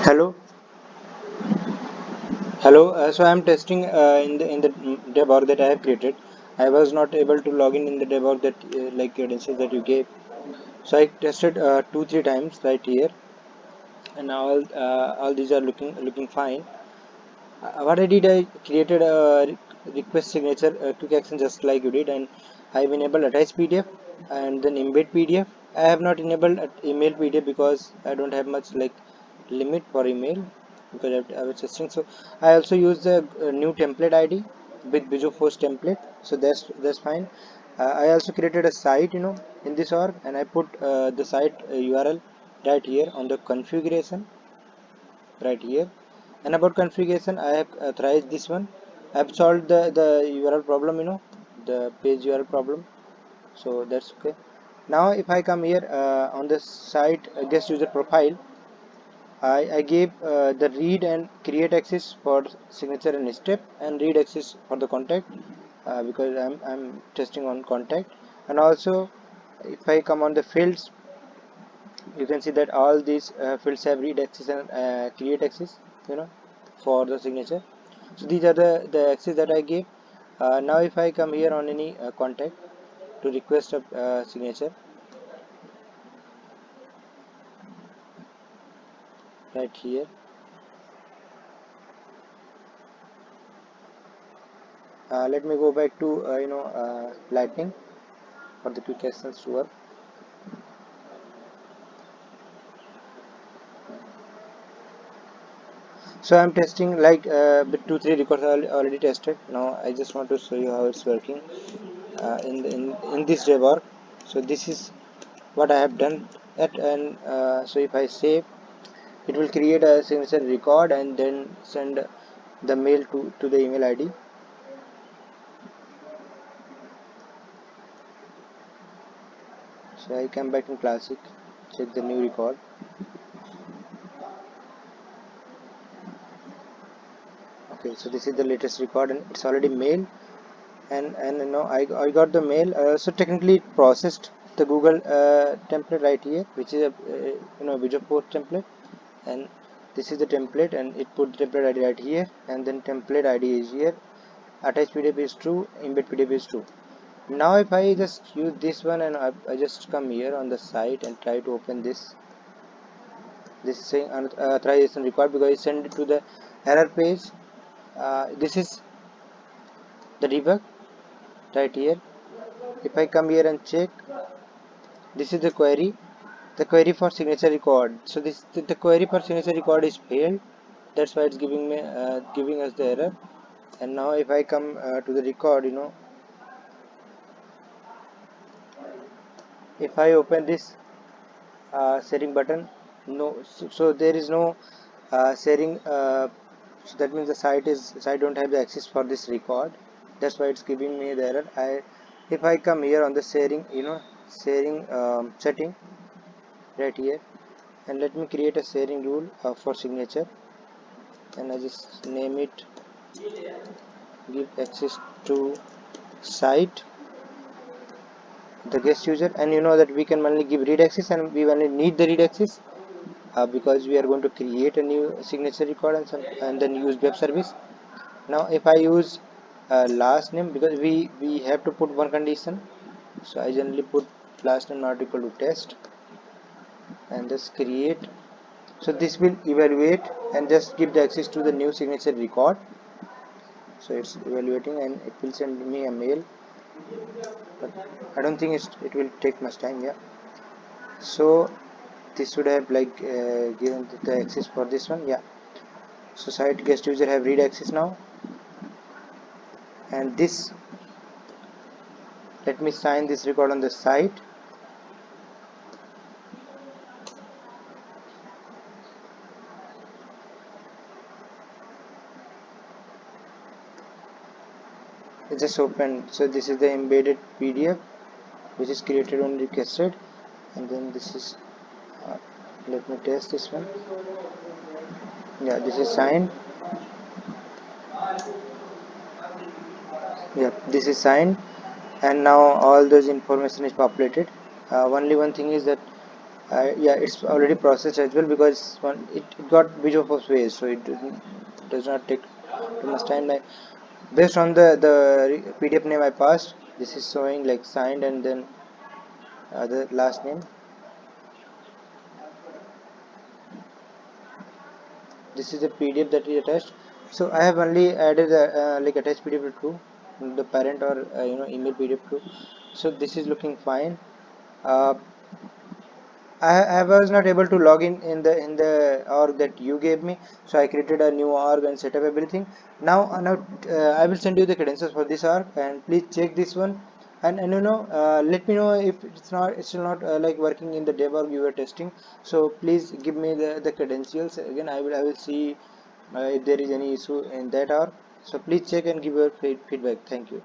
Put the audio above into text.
Hello, hello. So I am testing in the debug that I have created. I was not able to log in the debug that like credentials that you gave. So I tested 2-3 times right here, and now all these are looking fine. What I did, I created a request signature quick action just like you did, and I've enabled attach PDF and then embed PDF. I have not enabled email PDF because I don't have much like limit for email because I was testing. So I also use the new template ID with Visual Force template. So that's fine. I also created a site, in this org, and I put the site URL right here on the configuration right here. And about configuration, I have tried this one. I have solved the URL problem, the page URL problem, so that's okay. Now if I come here on the site guest user profile, I gave the read and create access for signature and step, and read access for the contact, because I'm testing on contact. And also if I come on the fields, you can see that all these fields have read access and create access, you know for the signature. So these are the access that I gave. Now if I come here on any contact to request a signature right here, let me go back to lightning for the quick actions to work. So I'm testing like with 2-3 records already tested. Now I just want to show you how it's working in this debug. So this is what I have done at, and so if I save, it will create a signature record and then send the mail to the email ID. So I come back in classic, check the new record. Okay, so this is the latest record and it's already mailed, and I got the mail. So technically it processed the Google template right here, which is a Visual Force template, and this is the template, and it put the template ID right here, and then template ID is here. Attach PDF is true, embed PDF is true. Now if I just use this one and I just come here on the site and try to open this is saying authorization required because I send it to the error page. This is the debug right here. If I come here and check, this is the query for signature record. So this the query for signature record is failed. That's why it's giving us the error. And now if I come to the record, if I open this sharing button, no, so there is no sharing. So that means the site don't have the access for this record. That's why it's giving me the error. If I come here on the sharing setting right here, and let me create a sharing rule for signature, and I just name it give access to site the guest user, and you know that we can only give read access and we only need the read access because we are going to create a new signature record and then use web service. Now if I use last name, because we have to put one condition, so I generally put last name not equal to test and just create. So this will evaluate and just give the access to the new signature record. So it's evaluating and it will send me a mail, but I don't think it will take much time. Yeah, so this should have like given the access for this one. Yeah, so site guest user have read access now, and this, let me sign this record on the site. It just opened. So this is the embedded PDF which is created on requested, and then this is uh, let me test this one. Yeah, this is signed. Yeah, this is signed, and now all those information is populated. Only one thing is that Yeah, it's already processed as well, because it got bit of a space, so does not take too much time. Like, based on the PDF name I passed, this is showing like signed, and then the last name. This is the PDF that is attached. So I have only added the like attached PDF to the parent, or email PDF to. So this is looking fine. uh, I was not able to log in the org that you gave me, so I created a new org and set up everything. Now I will send you the credentials for this org, and please check this one. And let me know if it's still not like working in the dev org you were testing. So please give me the credentials again. I will see if there is any issue in that org. So please check and give your feedback. Thank you.